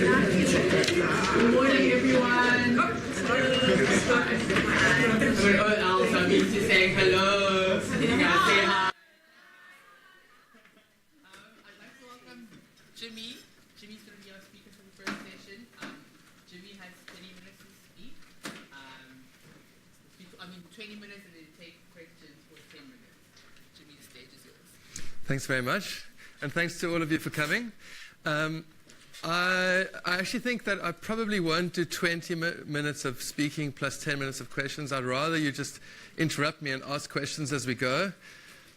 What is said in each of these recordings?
Good morning, everyone. Also means to say hello. You gotta say hi. I'd like to welcome Jimmy. Jimmy's going to be our speaker for the first session. Jimmy has 20 minutes to speak. 20 minutes, and then take questions for 10 minutes. Jimmy, the stage is yours. Thanks very much, and thanks to all of you for coming. I actually think that I probably won't do 20 minutes of speaking plus 10 minutes of questions. I'd rather you just interrupt me and ask questions as we go.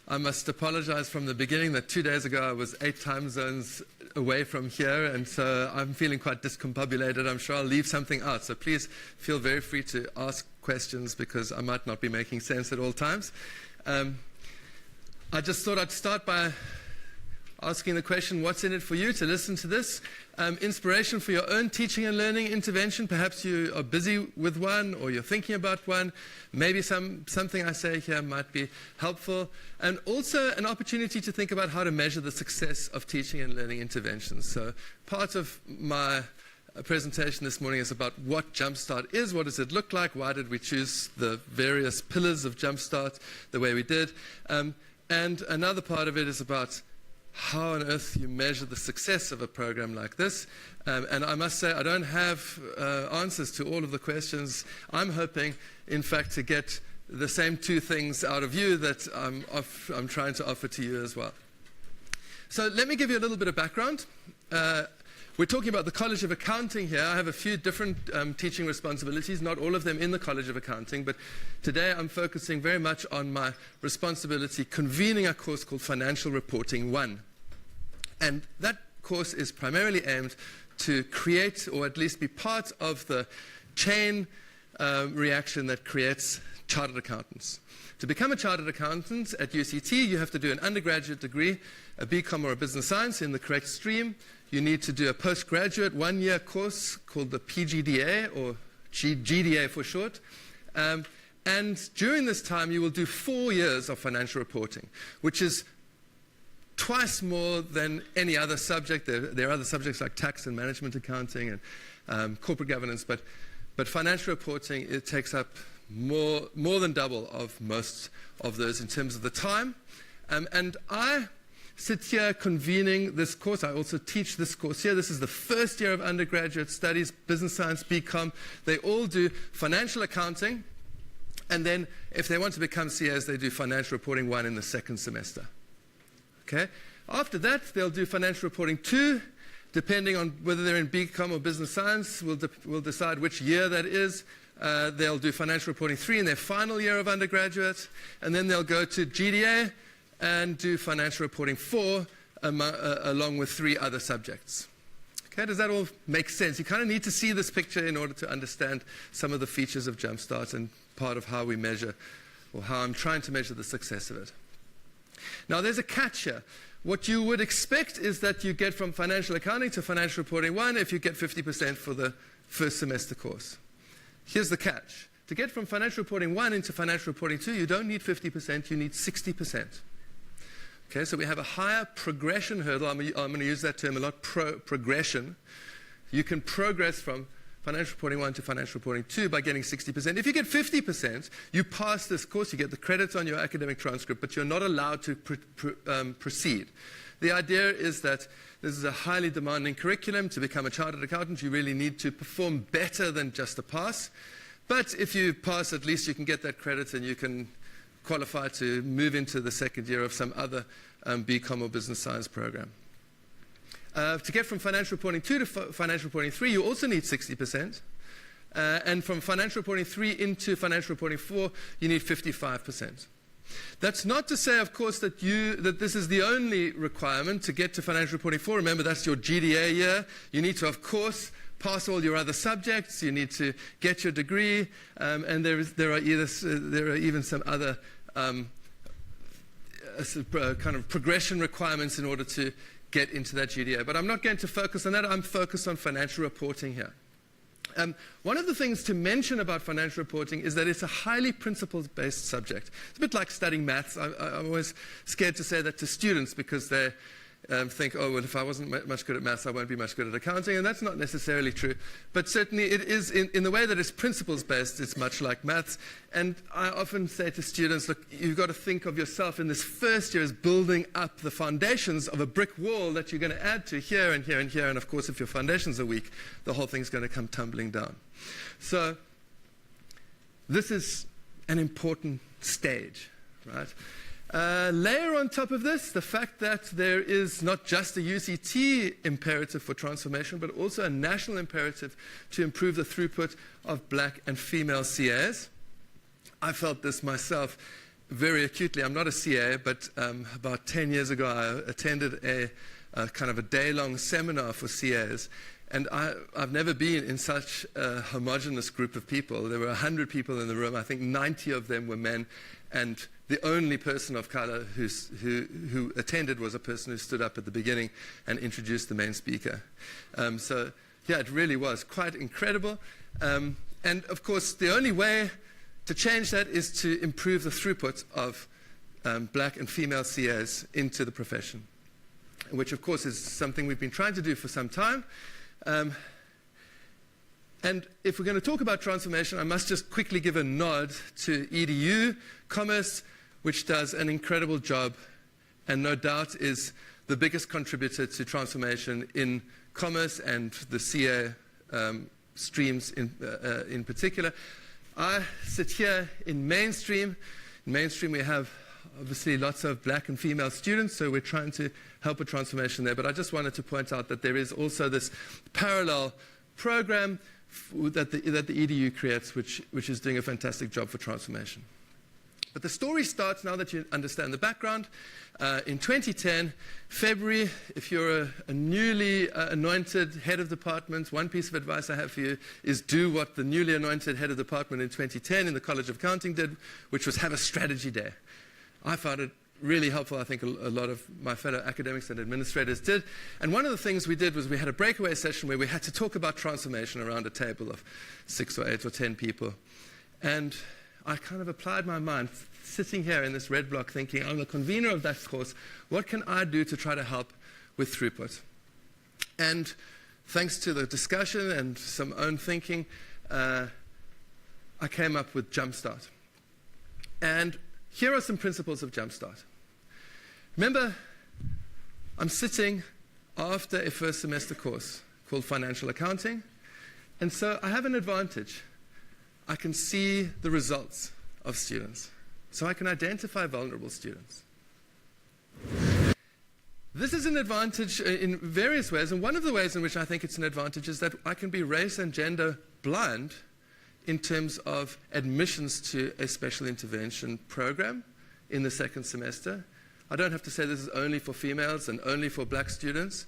I must apologize from the beginning that 2 days ago I was 8 time zones away from here, and so I'm feeling quite discombobulated. I'm sure I'll leave something out, so please feel very free to ask questions because I might not be making sense at all times. I just thought I'd start by asking the question, what's in it for you to listen to this? Inspiration for your own teaching and learning intervention. Perhaps you are busy with one or you're thinking about one. Maybe something I say here might be helpful. And also an opportunity to think about how to measure the success of teaching and learning interventions. So part of my presentation this morning is about what Jumpstart is, what does it look like, why did we choose the various pillars of Jumpstart the way we did. And another part of it is about how on earth you measure the success of a program like this. And I must say, I don't have answers to all of the questions. I'm hoping, in fact, to get the same 2 things out of you that I'm trying to offer to you as well. So let me give you a little bit of background. We're talking about the College of Accounting here. I have a few different teaching responsibilities, not all of them in the College of Accounting, but today I'm focusing very much on my responsibility convening a course called Financial Reporting 1. And that course is primarily aimed to create, or at least be part of the chain reaction that creates chartered accountants. To become a chartered accountant at UCT, you have to do an undergraduate degree, a BCom or a business science in the correct stream. You need to do a postgraduate 1-year course called the PGDA, or GDA for short. And during this time, you will do 4 years of financial reporting, which is twice more than any other subject. There are other subjects like tax and management accounting and corporate governance, but financial reporting, it takes up more than double of most of those in terms of the time. And I sit here convening this course. I also teach this course here. This is the first year of undergraduate studies, business science, BCom. They all do financial accounting, and then if they want to become CAs, they do financial reporting 1 in the 2nd semester. Okay? After that, they'll do financial reporting 2, depending on whether they're in BCom or business science. We'll decide which year that is. They'll do financial reporting 3 in their final year of undergraduate, and then they'll go to GDA and do financial reporting 4 along with 3 other subjects. Okay, does that all make sense? You kind of need to see this picture in order to understand some of the features of Jumpstart and part of how we measure, or how I'm trying to measure the success of it. Now, there's a catch here. What you would expect is that you get from financial accounting to financial reporting 1 if you get 50% for the first semester course. Here's the catch. To get from financial reporting 1 into financial reporting 2, you don't need 50%, you need 60%. Okay, so we have a higher progression hurdle. I'm going to use that term a lot, progression. You can progress from financial reporting 1 to financial reporting 2 by getting 60%. If you get 50%, you pass this course, you get the credits on your academic transcript, but you're not allowed to proceed. The idea is that this is a highly demanding curriculum. To become a chartered accountant, you really need to perform better than just a pass. But if you pass, at least you can get that credit and you can qualify to move into the 2nd year of some other BCom or business science program. To get from financial reporting 2 to financial reporting 3, you also need 60%. And from financial reporting 3 into financial reporting 4, you need 55%. That's not to say, of course, that this is the only requirement to get to financial reporting 4. Remember, that's your GDA year. You need to, of course, pass all your other subjects. You need to get your degree, and there are even some other kind of progression requirements in order to get into that GDA. But I'm not going to focus on that. I'm focused on financial reporting here. One of the things to mention about financial reporting is that it's a highly principles-based subject. It's a bit like studying maths. I'm always scared to say that to students because think, oh, well, if I wasn't much good at maths, I won't be much good at accounting, and that's not necessarily true. But certainly it is, in the way that it's principles-based, it's much like maths. And I often say to students, look, you've got to think of yourself in this first year as building up the foundations of a brick wall that you're going to add to here and here and here, and of course, if your foundations are weak, the whole thing's going to come tumbling down. So this is an important stage, right? Layer on top of this, the fact that there is not just a UCT imperative for transformation, but also a national imperative to improve the throughput of black and female CAs. I felt this myself very acutely. I'm not a CA, but about 10 years ago, I attended a kind of a day-long seminar for CAs. And I've never been in such a homogenous group of people. There were 100 people in the room. I think 90 of them were men. And the only person of color who attended was a person who stood up at the beginning and introduced the main speaker. So, yeah, it really was quite incredible. And, of course, the only way to change that is to improve the throughput of black and female CAs into the profession, which, of course, is something we've been trying to do for some time. And if we're going to talk about transformation, I must just quickly give a nod to EDU Commerce, which does an incredible job and no doubt is the biggest contributor to transformation in commerce and the CA streams in particular. I sit here in mainstream. In mainstream, we have obviously lots of black and female students, so we're trying to help a transformation there. But I just wanted to point out that there is also this parallel program that the EDU creates, which is doing a fantastic job for transformation. But the story starts now that you understand the background. In 2010, February, if you're a newly anointed head of department, one piece of advice I have for you is do what the newly anointed head of department in 2010 in the College of Accounting did, which was have a strategy day. I found it really helpful. I think a lot of my fellow academics and administrators did. And one of the things we did was we had a breakaway session where we had to talk about transformation around a table of 6 or 8 or 10 people. And I kind of applied my mind, sitting here in this red block thinking, I'm the convener of that course, what can I do to try to help with throughput? And thanks to the discussion and some own thinking, I came up with JumpStart. And here are some principles of JumpStart. Remember, I'm sitting after a first semester course called Financial Accounting, and so I have an advantage. I can see the results of students, so I can identify vulnerable students. This is an advantage in various ways, and one of the ways in which I think it's an advantage is that I can be race and gender blind in terms of admissions to a special intervention program in the second semester. I don't have to say this is only for females and only for black students.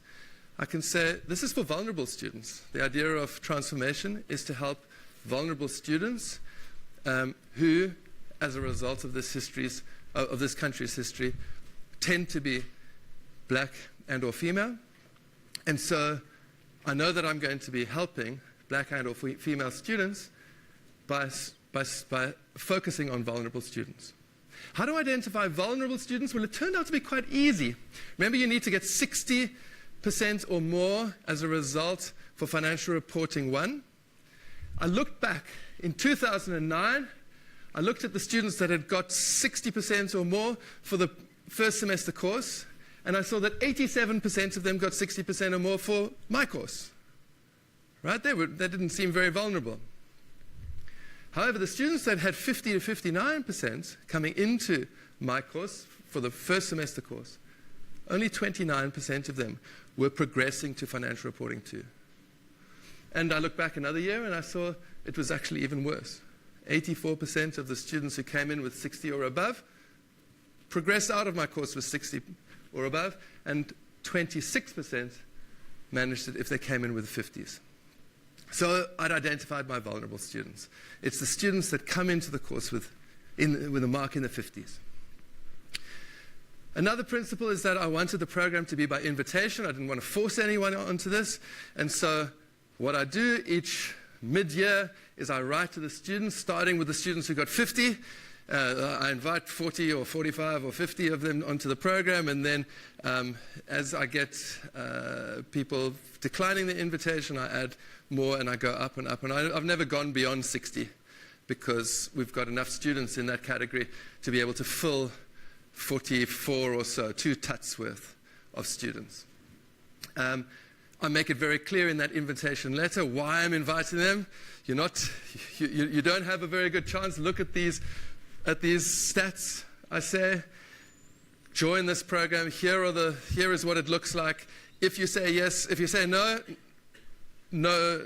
I can say this is for vulnerable students. The idea of transformation is to help vulnerable students who, as a result of this country's history, tend to be black and or female. And so I know that I'm going to be helping black and or female students by focusing on vulnerable students. How do I identify vulnerable students? Well, it turned out to be quite easy. Remember, you need to get 60% or more as a result for Financial Reporting 1. I looked back in 2009. I looked at the students that had got 60% or more for the first semester course, and I saw that 87% of them got 60% or more for my course. Right? They didn't seem very vulnerable. However, the students that had 50 to 59% coming into my course for the first semester course, only 29% of them were progressing to Financial Reporting 2. And I looked back another year and I saw it was actually even worse. 84% of the students who came in with 60 or above progressed out of my course with 60 or above, and 26% managed it if they came in with 50s. So I'd identified my vulnerable students. It's the students that come into the course with a mark in the 50s. Another principle is that I wanted the program to be by invitation. I didn't want to force anyone onto this. And so what I do each mid-year is I write to the students, starting with the students who got 50, I invite 40 or 45 or 50 of them onto the program, and then as I get people declining the invitation, I add more and I go up and up. And I've never gone beyond 60 because we've got enough students in that category to be able to fill 44 or so, 2 tuts worth of students. I make it very clear in that invitation letter why I'm inviting them. You don't have a very good chance. Look at these stats. I say, join this program. Here is what it looks like. If you say yes, if you say no, no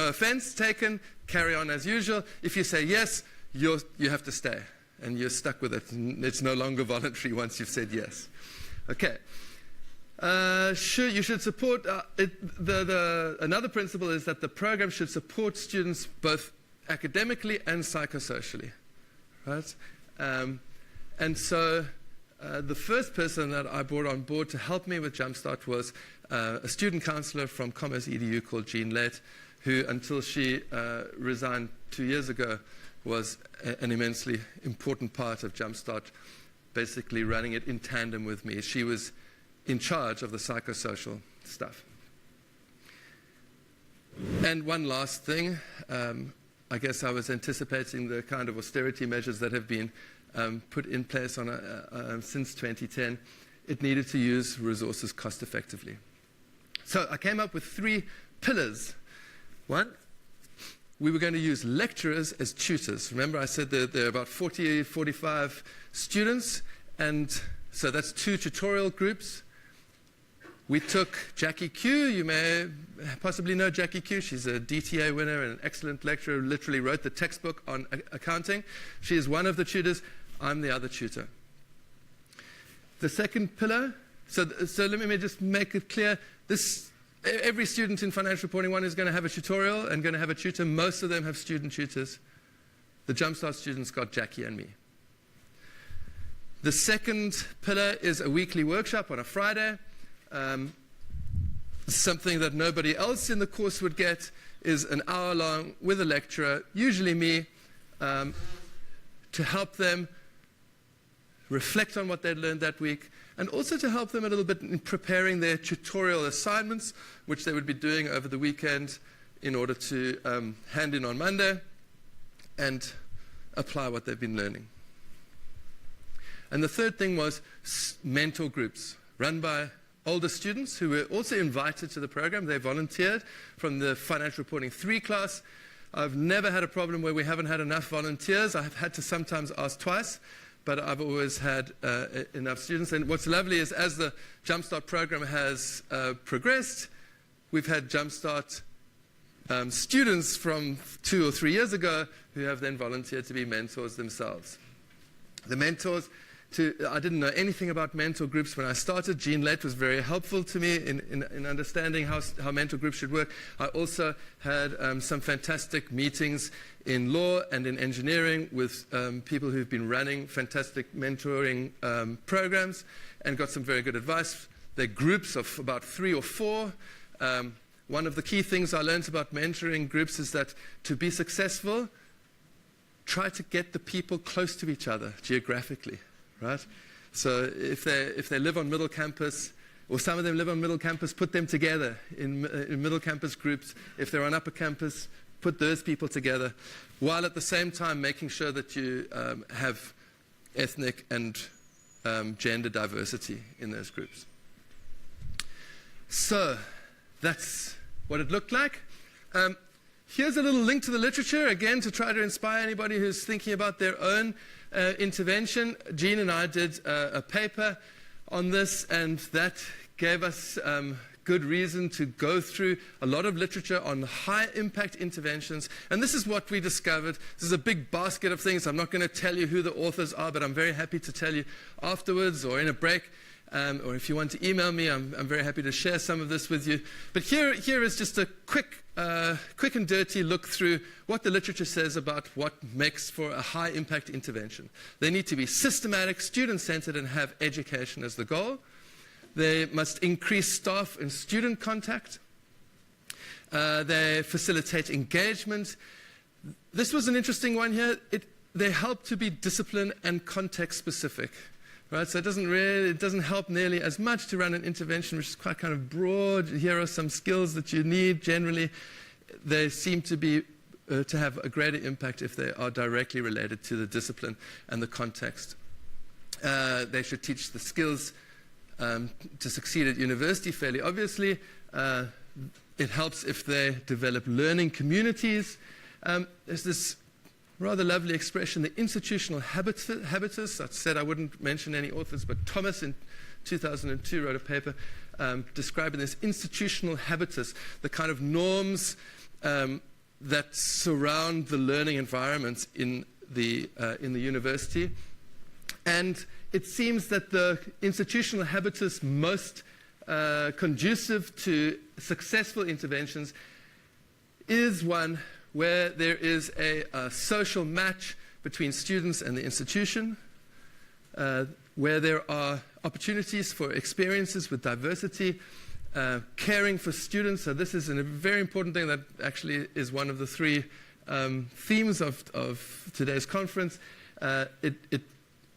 offense taken. Carry on as usual. If you say yes, you have to stay, and you're stuck with it. It's no longer voluntary once you've said yes. Okay. You should support, another principle is that the program should support students both academically and psychosocially, right? And so the first person that I brought on board to help me with Jumpstart was a student counselor from Commerce EDU called Jean Lett, who until she resigned 2 years ago was an immensely important part of Jumpstart, basically running it in tandem with me. She was in charge of the psychosocial stuff. And one last thing, I guess I was anticipating the kind of austerity measures that have been put in place since 2010. It needed to use resources cost effectively. So I came up with 3 pillars. One, we were going to use lecturers as tutors. Remember I said that there are about 40, 45 students, and so that's 2 tutorial groups. We took Jackie Q. You may possibly know Jackie Q. She's a DTA winner and an excellent lecturer who literally wrote the textbook on accounting. She is one of the tutors. I'm the other tutor. The second pillar, so let me just make it clear. Every student in Financial Reporting 1 is going to have a tutorial and going to have a tutor. Most of them have student tutors. The Jumpstart students got Jackie and me. The second pillar is a weekly workshop on a Friday. Something that nobody else in the course would get is an hour long with a lecturer, usually me, to help them reflect on what they'd learned that week, and also to help them a little bit in preparing their tutorial assignments, which they would be doing over the weekend in order to hand in on Monday and apply what they've been learning. And the third thing was mentor groups run by older students who were also invited to the program. They volunteered from the Financial Reporting 3 class. I've never had a problem where we haven't had enough volunteers. I've had to sometimes ask twice, but I've always had enough students. And what's lovely is as the Jumpstart program has progressed, we've had Jumpstart students from 2 or 3 years ago who have then volunteered to be mentors themselves. The mentors, I didn't know anything about mentor groups when I started. Jean Lett was very helpful to me in understanding how mentor groups should work. I also had some fantastic meetings in law and in engineering with people who've been running fantastic mentoring programs and got some very good advice. They're groups of about 3 or 4. One of the key things I learned about mentoring groups is that to be successful, try to get the people close to each other geographically. Right? So if they live on middle campus, or some of them live on middle campus, put them together in middle campus groups. If they're on upper campus, put those people together, while at the same time making sure that you have ethnic and gender diversity in those groups. So that's what it looked like. Here's a little link to the literature, again, to try to inspire anybody who's thinking about their own intervention. Jean and I did a paper on this, and that gave us good reason to go through a lot of literature on high-impact interventions. And this is what we discovered. This is a big basket of things. I'm not going to tell you who the authors are, but I'm very happy to tell you afterwards or in a break. Or if you want to email me, I'm very happy to share some of this with you. But here is just a quick and dirty look through what the literature says about what makes for a high-impact intervention. They need to be systematic, student-centered, and have education as the goal. They must increase staff and student contact. They facilitate engagement. This was an interesting one here. they help to be discipline and context specific. Right, so it doesn't help nearly as much to run an intervention which is quite kind of broad. Here are some skills that you need. Generally, they seem to be to have a greater impact if they are directly related to the discipline and the context. They should teach the skills to succeed at university fairly obviously. It helps if they develop learning communities. There's this rather lovely expression, the institutional habitus. I said I wouldn't mention any authors, but Thomas in 2002 wrote a paper describing this institutional habitus, the kind of norms that surround the learning environments in the university. And it seems that the institutional habitus most conducive to successful interventions is one where there is a social match between students and the institution, where there are opportunities for experiences with diversity, caring for students. So this is a very important thing that actually is one of the three themes of today's conference.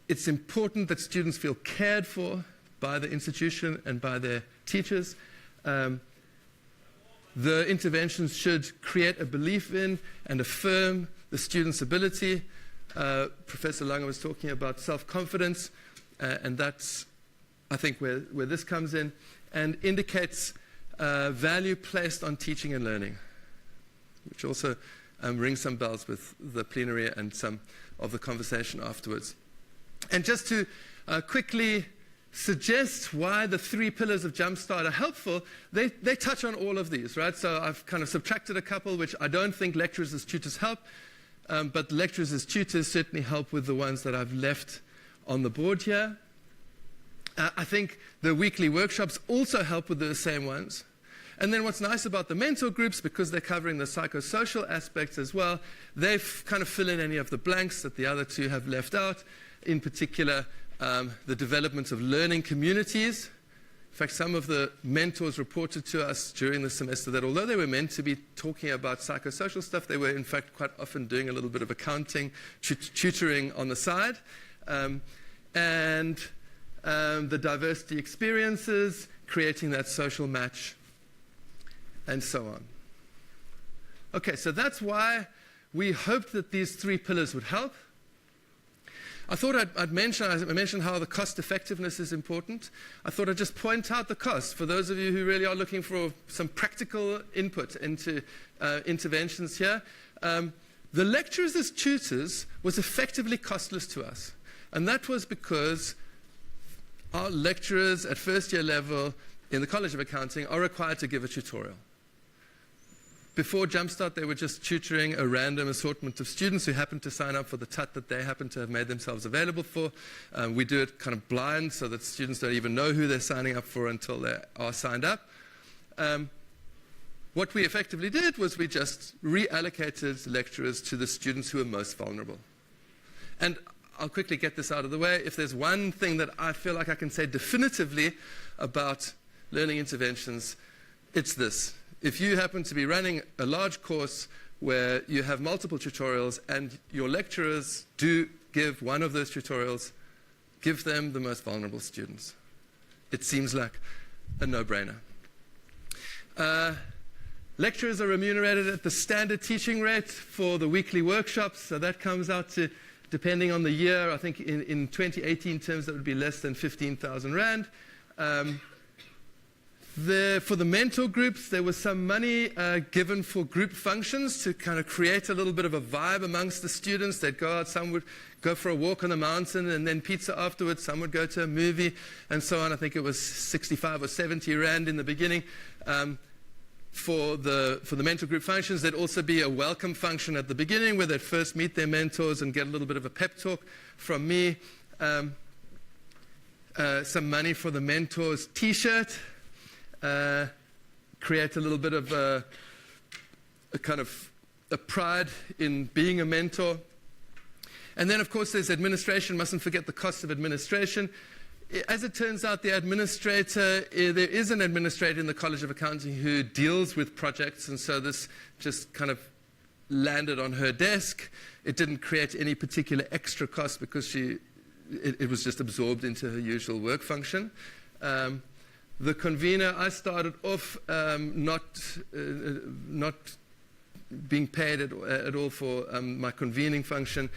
It's important that students feel cared for by the institution and by their teachers. The interventions should create a belief in and affirm the student's ability. Professor Lange was talking about self-confidence, and that's, I think, where this comes in, and indicates value placed on teaching and learning, which also rings some bells with the plenary and some of the conversation afterwards. And just to quickly suggest why the three pillars of JumpStart are helpful, they touch on all of these, right? So I've kind of subtracted a couple, which I don't think lecturers as tutors help, but lecturers as tutors certainly help with the ones that I've left on the board here. I think the weekly workshops also help with the same ones. And then what's nice about the mentor groups, because they're covering the psychosocial aspects as well, they kind of fill in any of the blanks that the other two have left out, in particular, the development of learning communities. In fact, some of the mentors reported to us during the semester that although they were meant to be talking about psychosocial stuff, they were in fact quite often doing a little bit of accounting, tutoring on the side. And the diversity experiences, creating that social match, and so on. Okay, so that's why we hoped that these three pillars would help. I thought I mentioned how the cost effectiveness is important. I thought I'd just point out the cost for those of you who really are looking for some practical input into interventions here. The lecturers as tutors was effectively costless to us. And that was because our lecturers at first year level in the College of Accounting are required to give a tutorial. Before JumpStart, they were just tutoring a random assortment of students who happened to sign up for the TUT that they happen to have made themselves available for. We do it kind of blind so that students don't even know who they're signing up for until they are signed up. What we effectively did was we just reallocated lecturers to the students who are most vulnerable. And I'll quickly get this out of the way. If there's one thing that I feel like I can say definitively about learning interventions, it's this. If you happen to be running a large course where you have multiple tutorials and your lecturers do give one of those tutorials, give them the most vulnerable students. It seems like a no-brainer. Lecturers are remunerated at the standard teaching rate for the weekly workshops, so that comes out to, depending on the year, I think in 2018 terms that would be less than 15,000 Rand. For the mentor groups, there was some money given for group functions to kind of create a little bit of a vibe amongst the students. They'd go out, some would go for a walk on the mountain and then pizza afterwards, some would go to a movie and so on. I think it was 65 or 70 Rand in the beginning. For the mentor group functions, there'd also be a welcome function at the beginning where they'd first meet their mentors and get a little bit of a pep talk from me. Some money for the mentor's t-shirt. Create a little bit of a kind of a pride in being a mentor. And then, of course, there's administration. Mustn't forget the cost of administration. As it turns out, the administrator, there is an administrator in the College of Accounting who deals with projects, and so this just kind of landed on her desk. It didn't create any particular extra cost because it was just absorbed into her usual work function. The convener, I started off not being paid at all for my convening function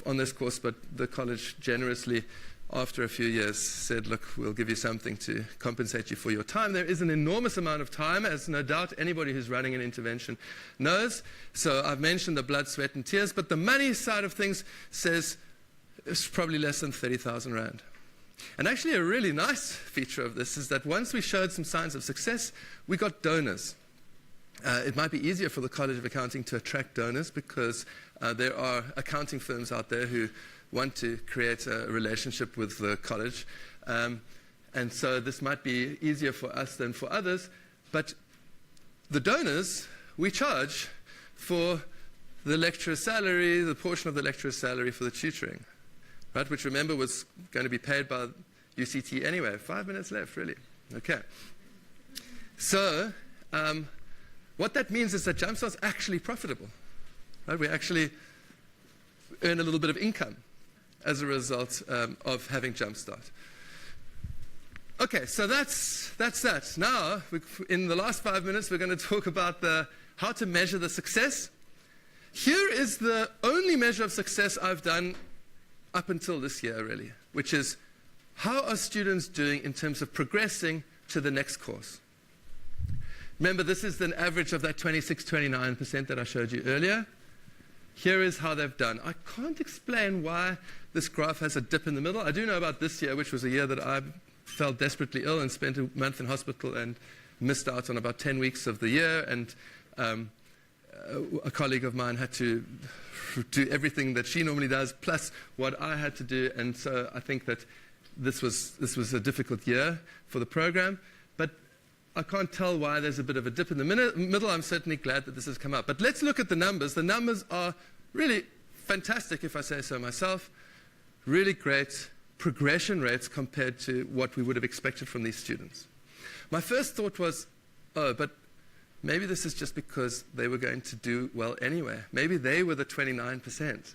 on this course, but the college generously, after a few years, said, look, we'll give you something to compensate you for your time. There is an enormous amount of time, as no doubt anybody who's running an intervention knows. So I've mentioned the blood, sweat, and tears, but the money side of things says it's probably less than 30,000 Rand. And actually a really nice feature of this is that once we showed some signs of success, we got donors. It might be easier for the College of Accounting to attract donors because there are accounting firms out there who want to create a relationship with the college. And so this might be easier for us than for others. But the donors, we charge for the lecturer's salary, the portion of the lecturer's salary for the tutoring, right? Which, remember, was going to be paid by UCT anyway. 5 minutes left, really. Okay. So what that means is that JumpStart's actually profitable, right? We actually earn a little bit of income as a result of having JumpStart. Okay, so that's that. Now, in the last 5 minutes, we're going to talk about how to measure the success. Here is the only measure of success I've done up until this year, really, which is how are students doing in terms of progressing to the next course? Remember, this is an average of that 26-29% that I showed you earlier. Here is how they've done. I can't explain why this graph has a dip in the middle. I do know about this year, which was a year that I felt desperately ill and spent a month in hospital and missed out on about 10 weeks of the year. And a colleague of mine had to do everything that she normally does, plus what I had to do. And so I think that this was a difficult year for the program. But I can't tell why there's a bit of a dip in the middle. I'm certainly glad that this has come up. But let's look at the numbers. The numbers are really fantastic, if I say so myself. Really great progression rates compared to what we would have expected from these students. My first thought was, oh, but maybe this is just because they were going to do well anyway. Maybe they were the 29%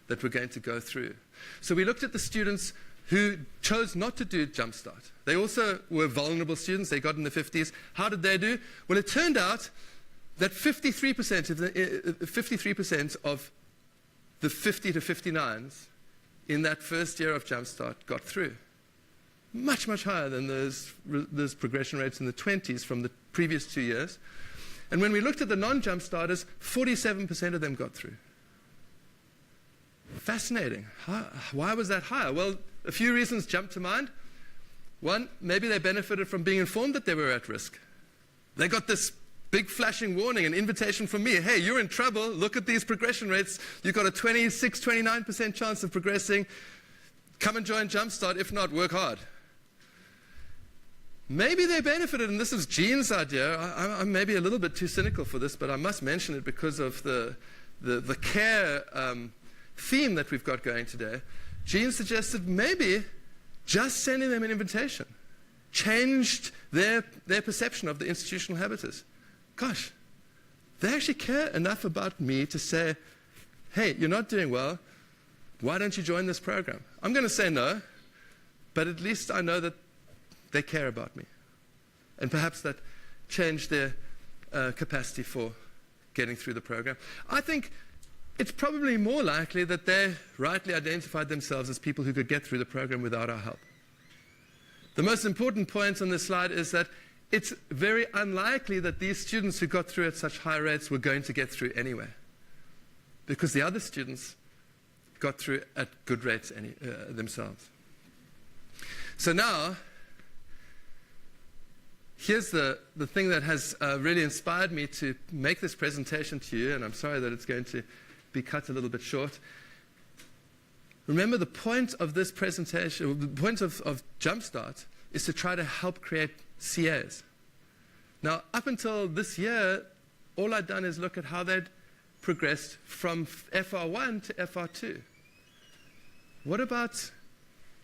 that were going to go through. So we looked at the students who chose not to do JumpStart. They also were vulnerable students. They got in the 50s. How did they do? Well, it turned out that 53% of the 50 to 59s in that first year of JumpStart got through. Much, much higher than those progression rates in the 20s from the previous 2 years. And when we looked at the non-JumpStarters, 47% of them got through. Fascinating. Why was that higher? Well, a few reasons jump to mind. One, maybe they benefited from being informed that they were at risk. They got this big flashing warning, an invitation from me. Hey, you're in trouble. Look at these progression rates. You've got a 26-29% chance of progressing. Come and join JumpStart. If not, work hard. Maybe they benefited, and this is Jean's idea. I'm maybe a little bit too cynical for this, but I must mention it because of the care theme that we've got going today. Jean suggested maybe just sending them an invitation changed their perception of the institutional habitus. Gosh, they actually care enough about me to say, hey, you're not doing well. Why don't you join this program? I'm going to say no, but at least I know that they care about me. And perhaps that changed their capacity for getting through the program. I think it's probably more likely that they rightly identified themselves as people who could get through the program without our help. The most important point on this slide is that it's very unlikely that these students who got through at such high rates were going to get through anyway, because the other students got through at good rates themselves. So now, here's the thing that has really inspired me to make this presentation to you, and I'm sorry that it's going to be cut a little bit short. Remember, the point of this presentation, the point of JumpStart, is to try to help create CAs. Now, up until this year, all I'd done is look at how they'd progressed from FR1 to FR2. What about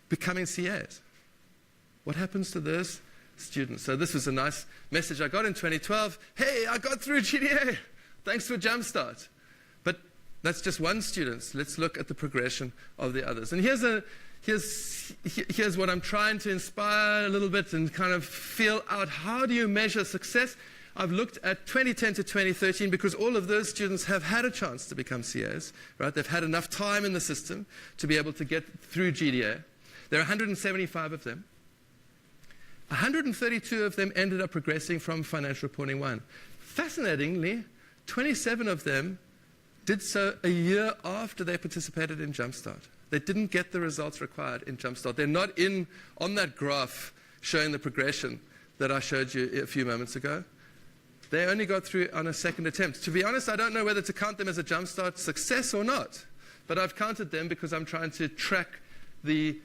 becoming CAs? What happens to those students? So this was a nice message I got in 2012. Hey, I got through GDA. Thanks for JumpStart. That's just one student. Let's look at the progression of the others. And here's what I'm trying to inspire a little bit and kind of feel out. How do you measure success? I've looked at 2010 to 2013 because all of those students have had a chance to become CAs, right? They've had enough time in the system to be able to get through GDA. There are 175 of them. 132 of them ended up progressing from Financial Reporting 1. Fascinatingly, 27 of them did so a year after they participated in Jumpstart. They didn't get the results required in Jumpstart. They're not on that graph showing the progression that I showed you a few moments ago. They only got through on a second attempt. To be honest, I don't know whether to count them as a Jumpstart success or not, but I've counted them because I'm trying to track the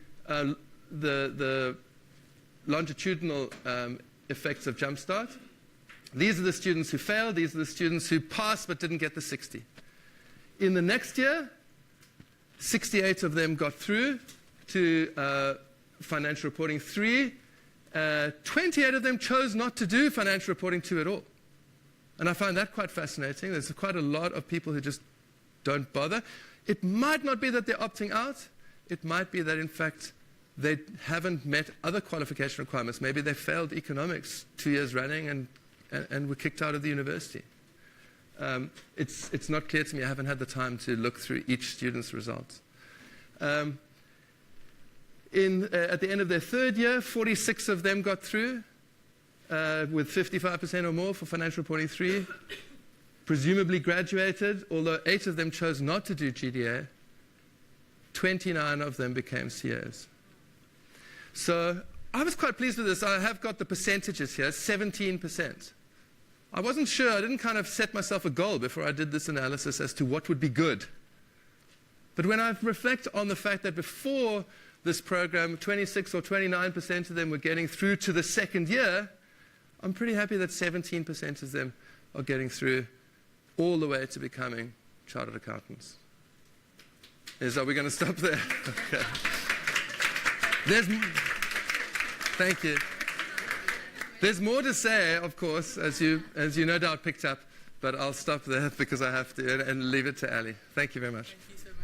longitudinal effects of Jumpstart. These are the students who failed. These are the students who passed but didn't get the 60. In the next year, 68 of them got through to Financial Reporting 3. 28 of them chose not to do Financial Reporting 2 at all. And I find that quite fascinating. There's quite a lot of people who just don't bother. It might not be that they're opting out. It might be that, in fact, they haven't met other qualification requirements. Maybe they failed economics 2 years running and were kicked out of the university. It's not clear to me. I haven't had the time to look through each student's results. At the end of their third year, 46 of them got through with 55% or more for Financial Reporting 3, presumably graduated, although 8 of them chose not to do GDA. 29 of them became CAs. So I was quite pleased with this. I have got the percentages here, 17%. I wasn't sure. I didn't kind of set myself a goal before I did this analysis as to what would be good. But when I reflect on the fact that before this program, 26 or 29% of them were getting through to the second year, I'm pretty happy that 17% of them are getting through all the way to becoming chartered accountants. Are we going to stop there? Okay. Thank you. There's more to say, of course, as you no doubt picked up, but I'll stop there because I have to and leave it to Ali. Thank you very much. Thank you so much.